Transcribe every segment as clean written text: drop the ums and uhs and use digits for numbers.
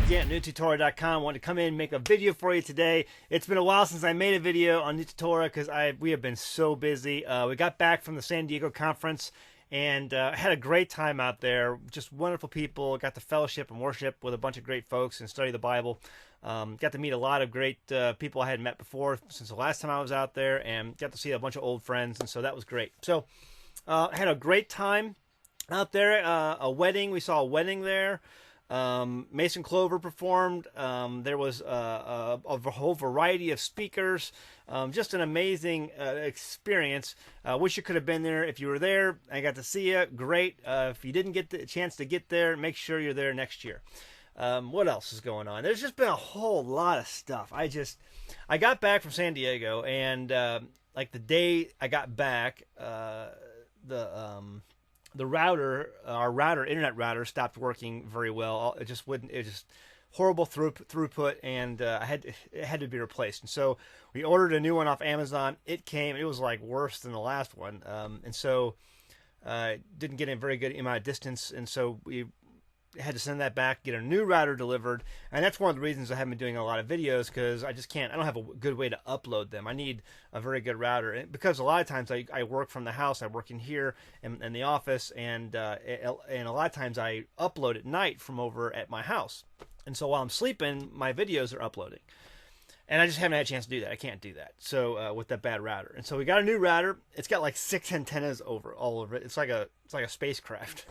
Dan at NewTutorial.com. Wanted to come in and make a video for you today. It's been a while since I made a video on New Tutorial because we have been so busy. We got back from the San Diego conference and had a great time out there. Just wonderful people. Got to fellowship and worship with a bunch of great folks and study the Bible. Got to meet a lot of great people I hadn't met before since the last time I was out there, and got to see a bunch of old friends, and so that was great. So had a great time out there. A wedding. We saw a wedding there. Mason Clover performed. There was a whole variety of speakers. Just an amazing experience. Wish you could have been there. If you were there, I got to see you. Great. If you didn't get the chance to get there, make sure you're there next year. What else is going on? There's just been a whole lot of stuff. I got back from San Diego, and like the day I got back, the router, our internet router, stopped working very well. It just wouldn't. It just horrible throughput, and it had to be replaced. And so we ordered a new one off Amazon. It came. It was like worse than the last one, and so didn't get a very good amount of distance. And so we had to send that back, get a new router delivered, and that's one of the reasons I haven't been doing a lot of videos, because I just can't. I don't have a good way to upload them. I need a very good router, and because a lot of times I work from the house. I work in here in the office, and a lot of times I upload at night from over at my house, and so while I'm sleeping, my videos are uploading, and I just haven't had a chance to do that. I can't do that. So with that bad router, and so we got a new router. It's got like 6 antennas all over it. It's like a spacecraft.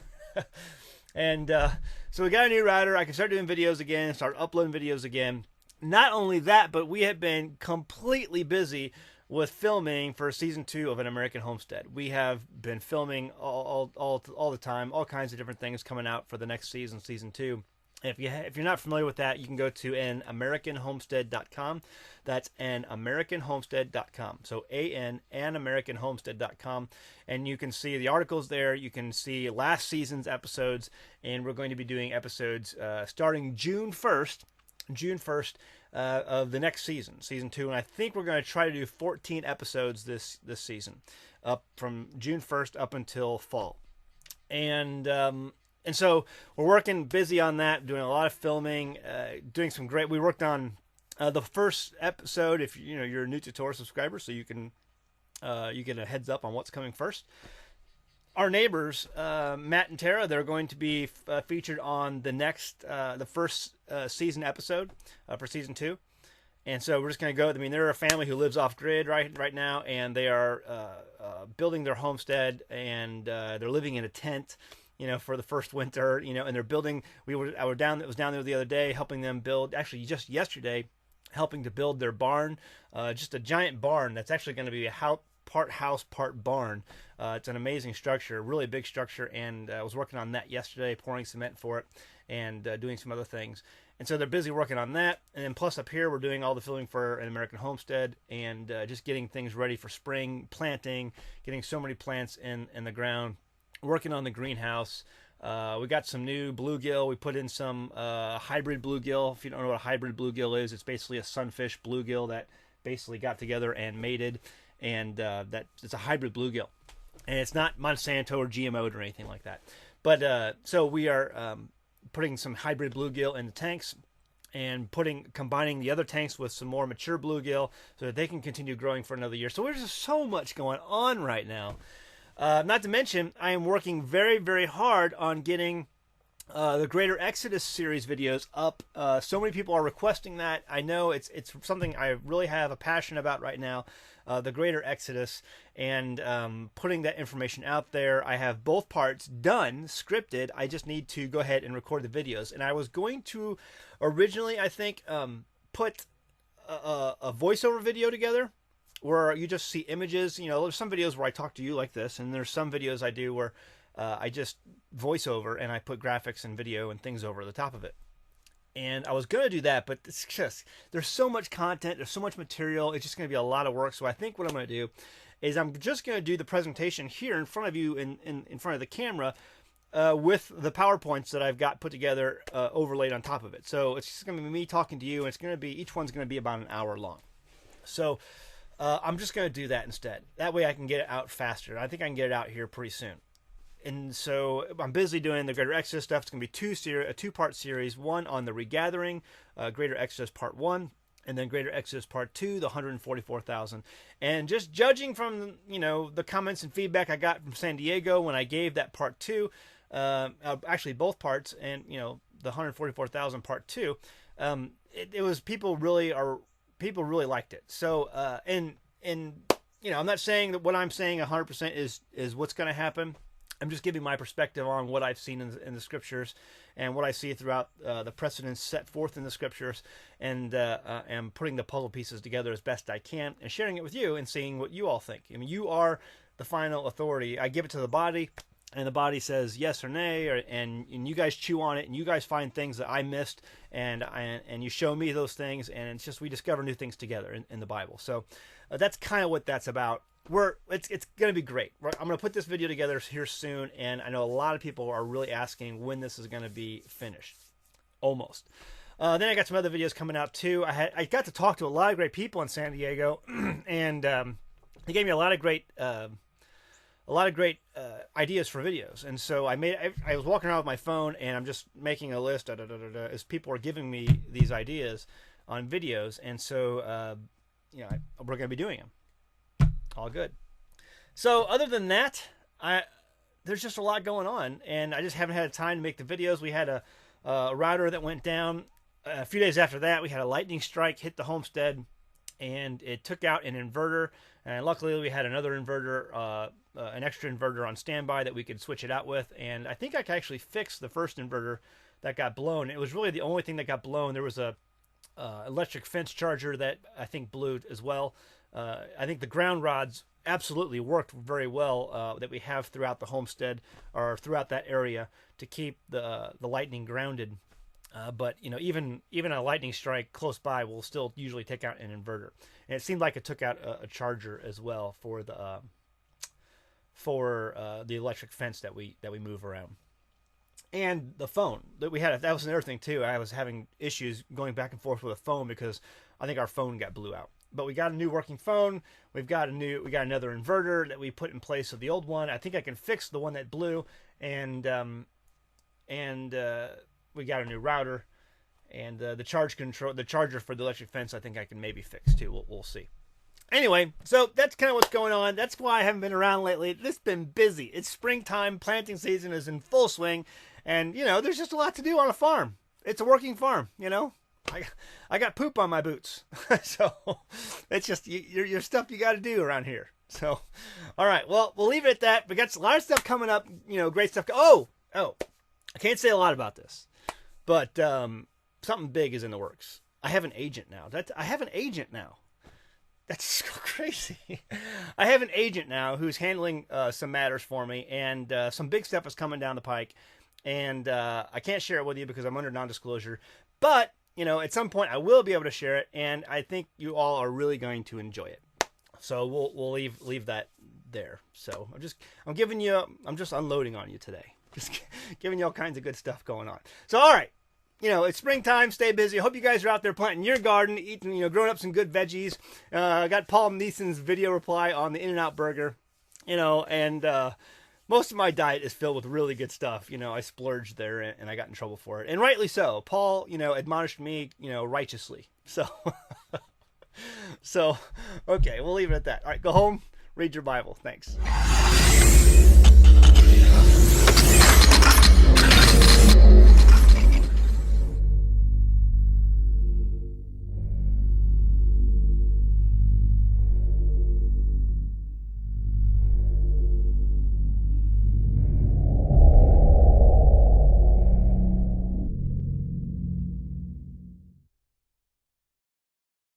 And so we got a new router. I can start doing videos again, start uploading videos again. Not only that, but we have been completely busy with filming for season 2 of An American Homestead. We have been filming all the time, all kinds of different things coming out for the next season, season 2. If you're not familiar with that, you can go to anamericanhomestead.com. That's anamericanhomestead.com. So anamericanhomestead.com. And you can see the articles there. You can see last season's episodes. And we're going to be doing episodes starting June 1st of the next season, season 2. And I think we're going to try to do 14 episodes this season, up from June 1st up until fall. And so we're working busy on that, doing a lot of filming, doing some great. We worked on the first episode. If you're a New Tutorial subscriber, so you get a heads up on what's coming first. Our neighbors, Matt and Tara, they're going to be featured on the first season episode for season 2. And so we're just going to go. I mean, they're a family who lives off grid right now, and they are building their homestead, and they're living in a tent, for the first winter, and they're building. I was down there the other day helping them build. Actually, just yesterday, helping to build their barn. Just a giant barn that's actually going to be part house, part barn. It's an amazing structure, really big structure, and I was working on that yesterday, pouring cement for it, and doing some other things. And so they're busy working on that. And then plus up here, we're doing all the filming for An American Homestead, and just getting things ready for spring, planting, getting so many plants in the ground. Working on the greenhouse. We got some new bluegill. We put in some hybrid bluegill. If you don't know what a hybrid bluegill is, it's basically a sunfish bluegill that basically got together and mated, and it's a hybrid bluegill, and it's not Monsanto or GMO'd or anything like that. But so we are putting some hybrid bluegill in the tanks, and combining the other tanks with some more mature bluegill so that they can continue growing for another year. So there's just so much going on right now. Not to mention, I am working very, very hard on getting the Greater Exodus series videos up. So many people are requesting that. I know it's something I really have a passion about right now, the Greater Exodus, and putting that information out there. I have both parts done, scripted. I just need to go ahead and record the videos. And I was going to originally, I think, put a voiceover video together, where you just see images. There's some videos where I talk to you like this, and there's some videos I do where I just voice over and I put graphics and video and things over the top of it. And I was going to do that, but it's just, there's so much content, there's so much material, it's just going to be a lot of work. So I think what I'm going to do is I'm just going to do the presentation here in front of you, in front of the camera, with the PowerPoints that I've got put together, overlaid on top of it. So it's just going to be me talking to you, and it's going to be, each one's going to be about an hour long. So I'm just going to do that instead. That way I can get it out faster. I think I can get it out here pretty soon. and so I'm busy doing the Greater Exodus stuff. It's going to be a two-part series, one on the regathering, Greater Exodus Part 1, and then Greater Exodus Part 2, the 144,000. And just judging from, the comments and feedback I got from San Diego when I gave that Part 2, actually both parts, and, the 144,000 Part 2, it was people really liked it. So, I'm not saying that what I'm saying 100% is what's going to happen. I'm just giving my perspective on what I've seen in the scriptures and what I see throughout the precedents set forth in the scriptures, and putting the puzzle pieces together as best I can and sharing it with you and seeing what you all think. I mean, you are the final authority. I give it to the body, and the body says yes or nay, and you guys chew on it, and you guys find things that I missed, and you show me those things, and it's just we discover new things together in the Bible. So that's kind of what that's about. It's going to be great. I'm going to put this video together here soon, and I know a lot of people are really asking when this is going to be finished. Almost. Then I got some other videos coming out too. I got to talk to a lot of great people in San Diego, and they gave me a lot of great ideas for videos. And so I was walking around with my phone, and I'm just making a list as people are giving me these ideas on videos, and so we're going to be doing them. All good. So other than that, there's just a lot going on, and I just haven't had time to make the videos. We had a router that went down. A few days after that, we had a lightning strike hit the homestead, and it took out an inverter. And luckily, we had another inverter, an extra inverter on standby that we could switch it out with. And I think I could actually fix the first inverter that got blown. It was really the only thing that got blown. There was a electric fence charger that I think blew as well. I think the ground rods absolutely worked very well that we have throughout the homestead or throughout that area to keep the lightning grounded. But even a lightning strike close by will still usually take out an inverter. And it seemed like it took out a charger as well for the electric fence that we move around. And the phone that we had, that was another thing too. I was having issues going back and forth with a phone because I think our phone got blew out. But we got a new working phone. We got another inverter that we put in place of the old one. I think I can fix the one that blew, and we got a new router, and the charger for the electric fence I think I can maybe fix too. We'll see. Anyway, so that's kind of what's going on. That's why I haven't been around lately. It's been busy. It's springtime. Planting season is in full swing, and there's just a lot to do on a farm. It's a working farm. I got poop on my boots. So it's just your stuff you got to do around here. So, all right. Well, we'll leave it at that. We got a lot of stuff coming up, great stuff. Oh, I can't say a lot about this, but something big is in the works. I have an agent now. That's so crazy. I have an agent now who's handling some matters for me, and some big stuff is coming down the pike, and I can't share it with you because I'm under non-disclosure, but at some point I will be able to share it, and I think you all are really going to enjoy it. So we'll leave that there. So I'm just unloading on you today. Just giving you all kinds of good stuff going on. So all right, it's springtime. Stay busy. I hope you guys are out there planting your garden, eating, growing up some good veggies. I got Paul Neeson's video reply on the In-N-Out burger, and most of my diet is filled with really good stuff. I splurged there, and I got in trouble for it, and rightly so. Paul, admonished me, righteously. So, okay, we'll leave it at that. All right, go home, read your Bible. Thanks.